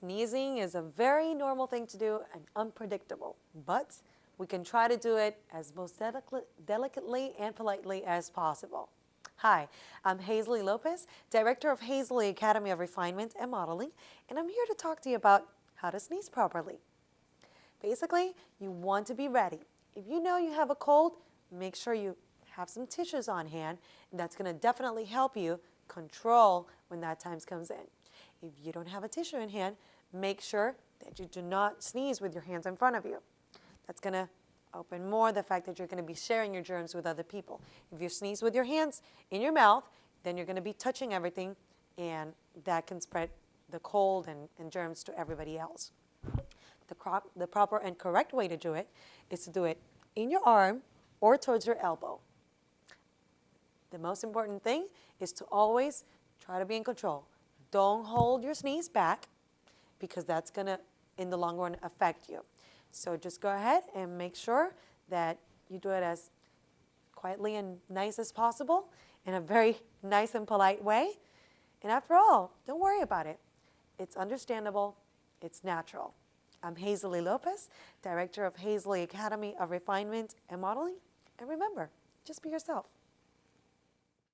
Sneezing is a very normal thing to do and unpredictable, but we can try to do it as most delicately and politely as possible. Hi, I'm Hazely Lopez, Director of Hazely Academy of Refinement and Modeling, and I'm here to talk to you about how to sneeze properly. Basically, you want to be ready. If you know you have a cold, make sure you have some tissues on hand, and that's going to definitely help you control when that time comes in. If you don't have a tissue in hand, make sure that you do not sneeze with your hands in front of you. That's going to open more the fact that you're going to be sharing your germs with other people. If you sneeze with your hands in your mouth, then you're going to be touching everything, and that can spread the cold and germs to everybody else. The proper and correct way to do it is to do it in your arm or towards your elbow. The most important thing is to always try to be in control. Don't hold your sneeze back, because that's going to, in the long run, affect you. So just go ahead and make sure that you do it as quietly and nice as possible, in a very nice and polite way. And after all, don't worry about it. It's understandable. It's natural. I'm Hazely Lopez, Director of Hazely Academy of Refinement and Modeling. And remember, just be yourself.